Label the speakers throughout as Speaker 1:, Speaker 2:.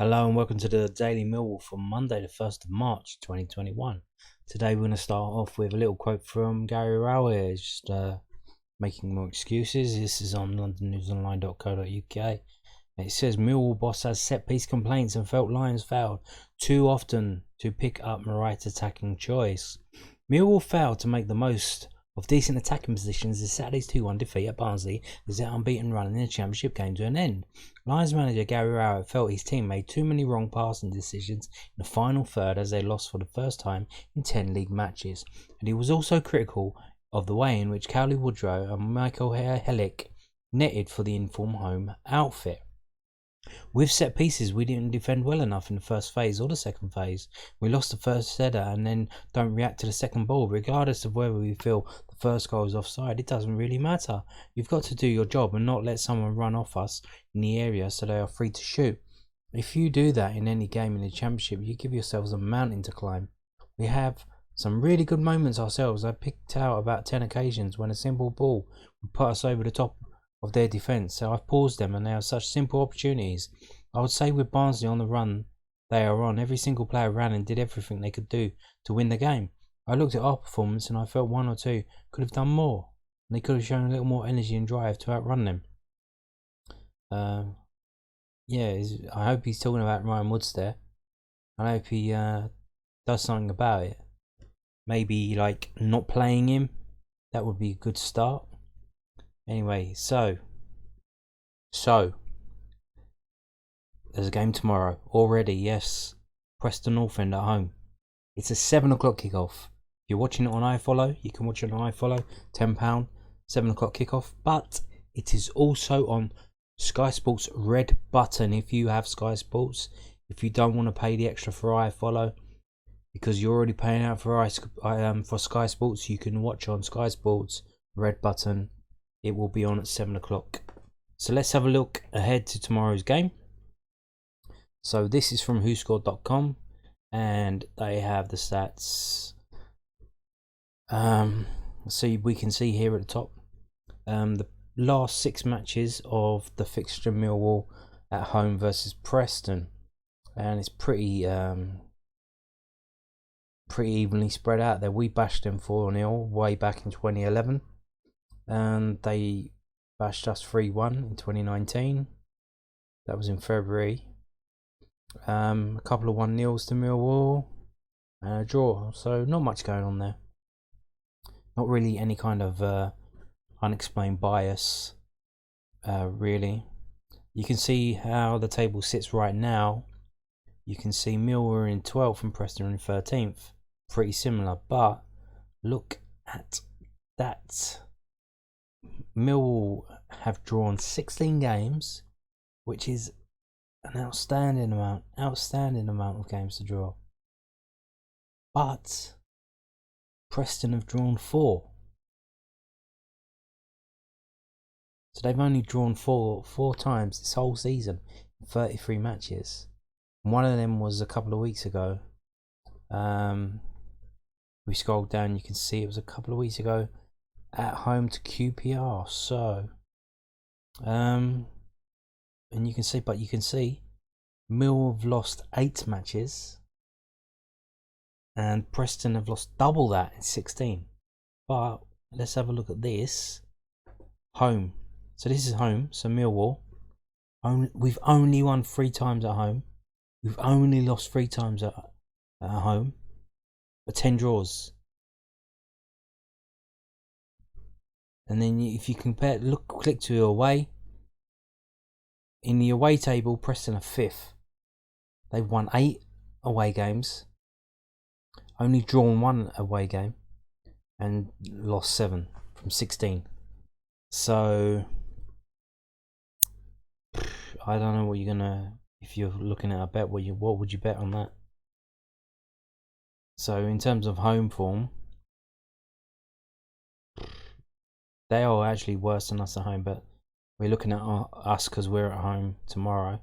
Speaker 1: Hello and welcome to the Daily Millwall for Monday the 1st of March 2021. Today we're going to start off with a little quote from Gary Rowett, just making more excuses. This is on londonnewsonline.co.uk. It says Millwall boss has set piece complaints and felt Lions failed too often to pick up right attacking choice. Millwall failed to make the most of decent attacking positions as Saturday's 2-1 defeat at Barnsley as their unbeaten run in the Championship came to an end. Lions manager Gary Rowett felt his team made too many wrong passing decisions in the final third as they lost for the first time in 10 league matches, and he was also critical of the way in which Cowley Woodrow and Michael Hellick netted for the informed home outfit. With set pieces, we didn't defend well enough in the first phase or the second phase. We lost the first header and then don't react to the second ball. Regardless of whether we feel the first goal is offside, it doesn't really matter. You've got to do your job and not let someone run off us in the area so they are free to shoot. If you do that in any game in the Championship, you give yourselves a mountain to climb. We have some really good moments ourselves. I picked out about 10 occasions when a simple ball would put us over the top of their defence, so I've paused them and they have such simple opportunities. I would say with Barnsley on the run they are on, every single player ran and did everything they could do to win the game. I looked at our performance and I felt one or two could have done more, and they could have shown a little more energy and drive to outrun them. I hope he's talking about Ryan Woods there. I hope he does something about it. Maybe like not playing him, that would be a good start. Anyway, so there's a game tomorrow already. Yes, Preston North End at home. It's a 7 o'clock kickoff. If you're watching it on iFollow, you can watch it on iFollow. £10, 7 o'clock kickoff. But it is also on Sky Sports Red Button. If you have Sky Sports, if you don't want to pay the extra for iFollow, because you're already paying out for Sky Sports, you can watch on Sky Sports Red Button. It will be on at 7 o'clock. So let's have a look ahead to tomorrow's game. So this is from whoscored.com and they have the stats. So we can see here at the top the last 6 matches of the fixture Millwall at home versus Preston, and it's pretty evenly spread out there. We bashed them 4-0 way back in 2011. And they bashed us 3-1 in 2019. That was in February. A couple of 1-0s to Millwall and a draw. So not much going on there. Not really any kind of unexplained bias, really. You can see how the table sits right now. You can see Millwall are in 12th and Preston are in 13th. Pretty similar, but look at that. Millwall have drawn 16 games, which is an outstanding amount of games to draw. But Preston have drawn 4. So they've only drawn four times this whole season, 33 matches. And one of them was a couple of weeks ago. We scroll down, you can see it was a couple of weeks ago at home to QPR. So and you can see Mill have lost 8 matches and Preston have lost double that in 16. But let's have a look at this. Home. So this is home. So Millwall, we've only won 3 times at home. We've only lost 3 times at home, but 10 draws. And then if you compare, click to away. In the away table, Preston are 5th. They've won 8 away games, only drawn 1 away game, and lost 7 from 16. So I don't know what you're gonna. If you're looking at a bet, what would you bet on that? So in terms of home form, they are actually worse than us at home, but we're looking at us because we're at home tomorrow.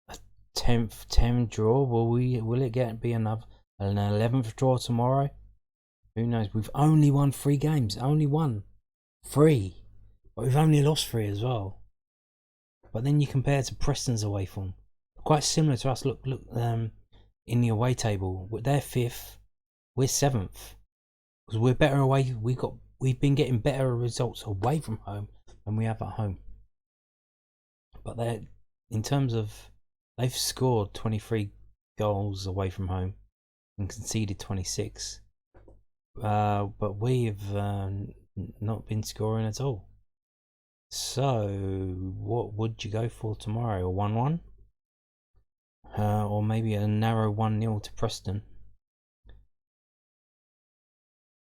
Speaker 1: A 10th draw. Will it be an 11th draw tomorrow? Who knows? We've only won 3 games. Only won 3, but we've only lost 3 as well. But then you compare it to Preston's away form, quite similar to us. Look, in the away table, they're 5th, we're 7th, because we're better away. We've been getting better results away from home than we have at home. But in terms of, they've scored 23 goals away from home and conceded 26. But we've not been scoring at all. So, what would you go for tomorrow? A 1-1? Or maybe a narrow 1-0 to Preston?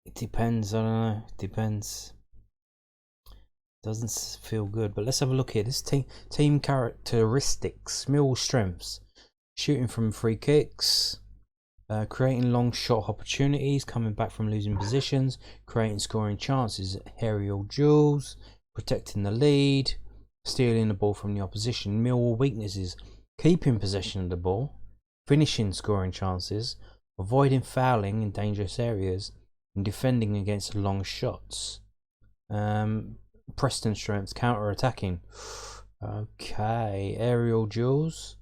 Speaker 1: It depends, I don't know. It depends. Doesn't feel good. But let's have a look here. This team characteristics. Millwall strengths. Shooting from free kicks. Creating long shot opportunities. Coming back from losing positions. Creating scoring chances. Aerial duels. Protecting the lead. Stealing the ball from the opposition. Millwall weaknesses. Keeping possession of the ball. Finishing scoring chances. Avoiding fouling in dangerous areas. And defending against long shots. Preston strengths, counter attacking. Okay, aerial duels.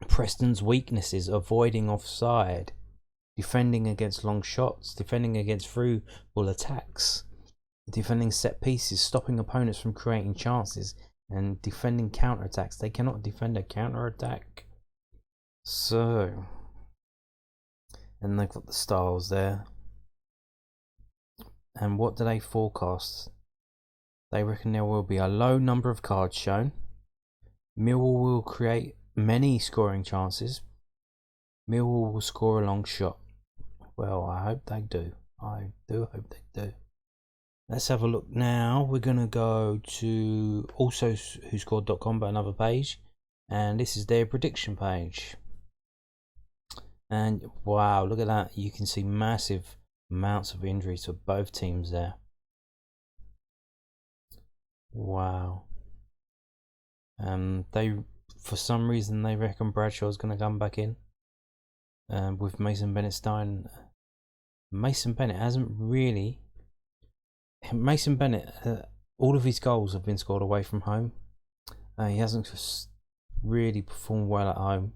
Speaker 1: Preston's weaknesses, avoiding offside, defending against long shots, defending against through ball attacks, defending set pieces, stopping opponents from creating chances, and defending counter attacks. They cannot defend a counter attack. So, and they've got the styles there. And what do they forecast? They reckon there will be a low number of cards shown. Millwall will create many scoring chances. Millwall will score a long shot. Well, I hope they do. I do hope they do. Let's have a look now. We're going to go to also whoscored.com, but another page. And this is their prediction page. And wow, look at that. You can see massive amounts of injuries for both teams there. Wow. They, for some reason, they reckon Bradshaw's going to come back in. With Mason Bennett starting. Mason Bennett hasn't really. Mason Bennett, all of his goals have been scored away from home. He hasn't really performed well at home.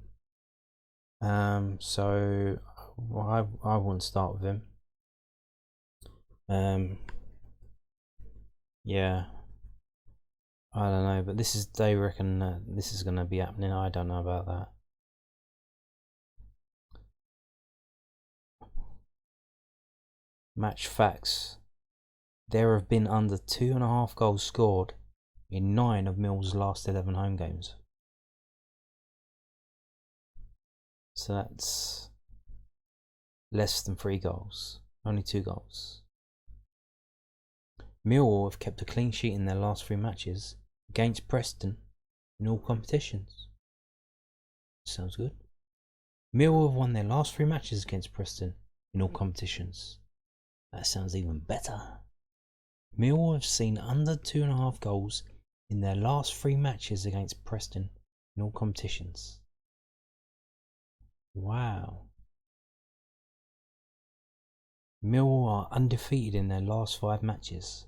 Speaker 1: So I wouldn't start with him. Yeah. I don't know, but they reckon this is going to be happening. I don't know about that. Match facts. There have been under 2.5 goals scored in 9 of Mill's last 11 home games. So that's less than 3 goals. Only 2 goals. Millwall have kept a clean sheet in their last 3 matches against Preston in all competitions. Sounds good. Millwall have won their last 3 matches against Preston in all competitions. That sounds even better. Millwall have seen under 2.5 goals in their last 3 matches against Preston in all competitions. Wow. Millwall are undefeated in their last 5 matches.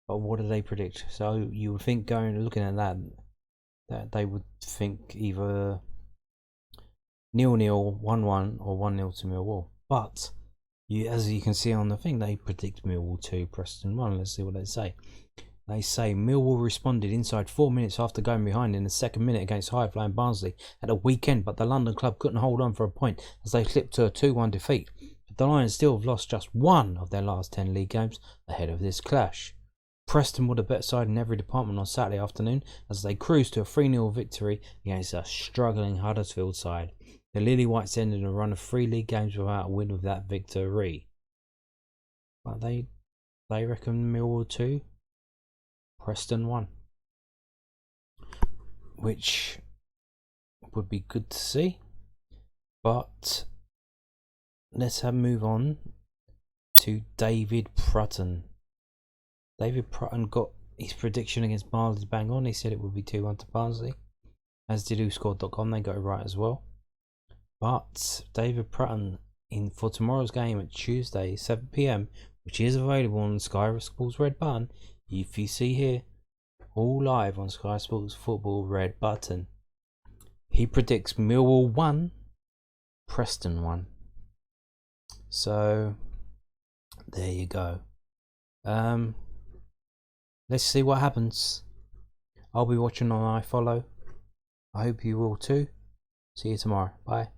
Speaker 1: But what do they predict? So you would think, looking at that they would think either 0-0, 1-1 or 1-0 to Millwall. But as you can see on the thing, they predict Millwall 2, Preston 1. Let's see what they say. They say Millwall responded inside 4 minutes after going behind in the second minute against high-flying Barnsley at the weekend, but the London club couldn't hold on for a point as they slipped to a 2-1 defeat. But the Lions still have lost just 1 of their last 10 league games ahead of this clash. Preston were the better side in every department on Saturday afternoon as they cruised to a 3-0 victory against a struggling Huddersfield side. The Lily Whites ended a run of 3 league games without a win with that victory. But they reckon Millwall 2, Preston 1. Which would be good to see. But let's move on to David Pratten. David Pratten got his prediction against Barnsley bang on. He said it would be 2-1 to Barnsley. As did whoscored.com, they got it right as well. But David Pratten, for tomorrow's game at Tuesday, 7 PM, which is available on Sky Sports Red Button. If you see here, all live on Sky Sports Football Red Button. He predicts Millwall 1, Preston 1. So there you go. Let's see what happens. I'll be watching on iFollow. I hope you will too. See you tomorrow. Bye.